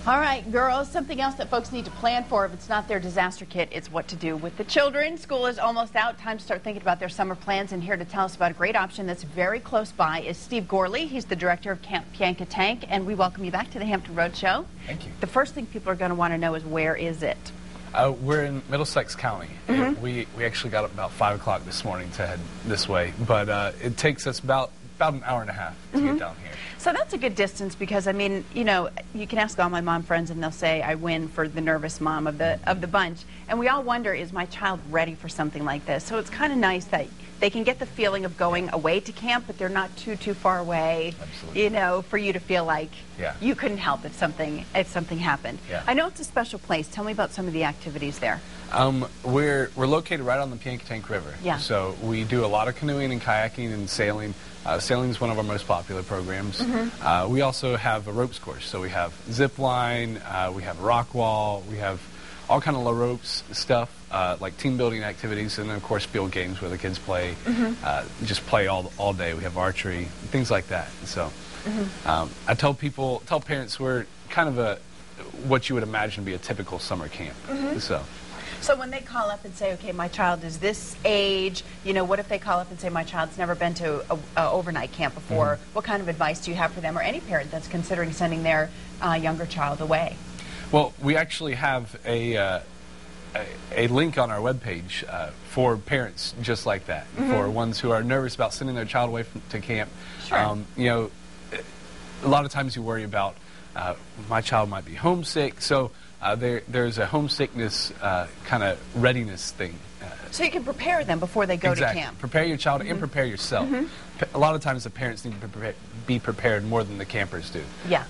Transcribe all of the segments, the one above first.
All right, girls, something else that folks need to plan for if it's not their disaster kit is what to do with the children. School is almost out. Time to start thinking about their summer plans. And here to tell us about a great option that's very close by is Steve Gorley. He's the director of Camp Piankatank, and we welcome you back to the Hampton Road Show. Thank you. The first thing people are going to want to know is, where is it? We're in Middlesex County. We actually got up about 5 o'clock this morning to head this way, but it takes us about an hour and a half to get down here. So that's a good distance because, I mean, you know, you can ask all my mom friends and they'll say I win for the nervous mom of the bunch. And we all wonder, is my child ready for something like this? So it's kind of nice that they can get the feeling of going away to camp, but they're not too far away. Absolutely. You know, for you to feel like you couldn't help if something happened. Yeah. I know it's a special place. Tell me about some of the activities there. We're located right on the Piankatank River. Yeah. So we do a lot of canoeing and kayaking and sailing. Sailing is one of our most popular programs. We also have a ropes course. So we have zip line, we have rock wall, we have all kind of low ropes stuff, like team building activities, and then of course field games where the kids play, just play all day. We have archery, things like that. So I tell parents we're kind of what you would imagine to be a typical summer camp. So when they call up and say, okay, my child is this age, you know, what if they call up and say, my child's never been to a overnight camp before? What kind of advice do you have for them, or any parent that's considering sending their younger child away? Well, we actually have a link on our webpage for parents just like that, for ones who are nervous about sending their child away to camp. Sure. You know, a lot of times you worry about my child might be homesick, so there's a homesickness kind of readiness thing. So you can prepare them before they go to camp. Prepare your child and prepare yourself. A lot of times the parents need to be prepared more than the campers do. Yeah.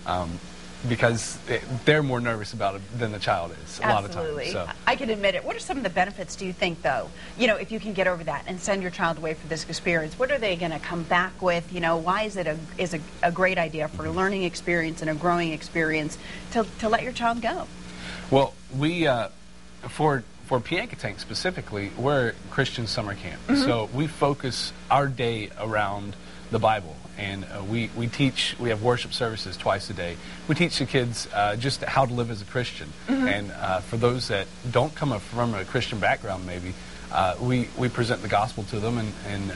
Because they're more nervous about it than the child is a lot of times. So. I can admit it. What are some of the benefits, do you think, though? You know, if you can get over that and send your child away for this experience, what are they going to come back with? You know, why is it a great idea for a learning experience and a growing experience to let your child go? Well, we, for Piankatank specifically, we're a Christian summer camp. So we focus our day around the Bible. And we have worship services twice a day. We teach the kids just how to live as a Christian. And for those that don't come from a Christian background, maybe, we present the gospel to them, and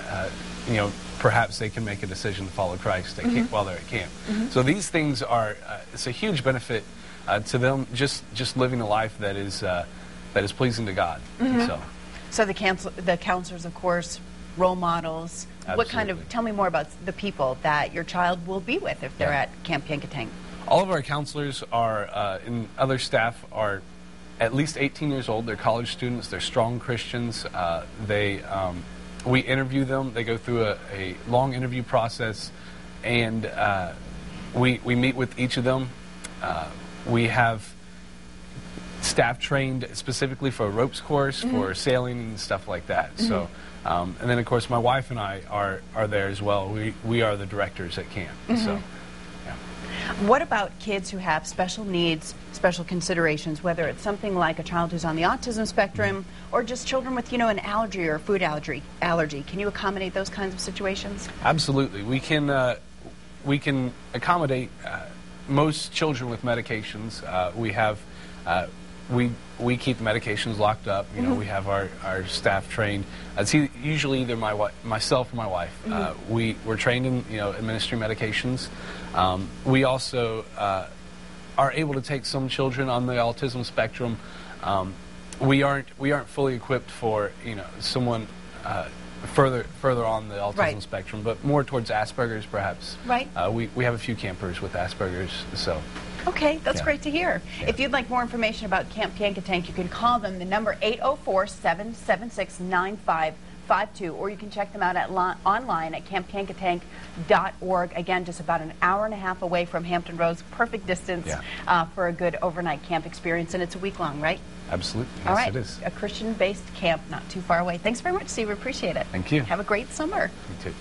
you know, perhaps they can make a decision to follow Christ while they're at camp. So these things are, it's a huge benefit to them, just living a life that is pleasing to God. So the counselors, of course, role models. Absolutely. What kind of, tell me more about the people that your child will be with if they're at Camp Piankatank. All of our counselors are, and other staff are at least 18 years old. They're college students. They're strong Christians. We interview them. They go through a long interview process, and we meet with each of them. We have staff trained specifically for a ropes course, for sailing and stuff like that. So, and then of course my wife and I are there as well. We are the directors at camp. So, yeah. What about kids who have special needs, special considerations, whether it's something like a child who's on the autism spectrum, or just children with, you know, an allergy or a food allergy? Can you accommodate those kinds of situations? Absolutely. We can accommodate most children with medications. We keep medications locked up. You know, we have our staff trained. It's usually either myself or my wife. We're trained in, you know, administering medications. We also are able to take some children on the autism spectrum. We aren't fully equipped for, you know, someone further on the autism spectrum, but more towards Asperger's perhaps. Right. We have a few campers with Asperger's, so. Okay, that's great to hear. Yeah. If you'd like more information about Camp Piankatank, you can call them, the number 804-776-9552, or you can check them out online at camppiankatank.org. Again, just about an hour and a half away from Hampton Roads, perfect distance for a good overnight camp experience, and it's a week long, right? Absolutely. Yes, all right, it is. A Christian-based camp not too far away. Thanks very much, Steve. We appreciate it. Thank you. Have a great summer. You too.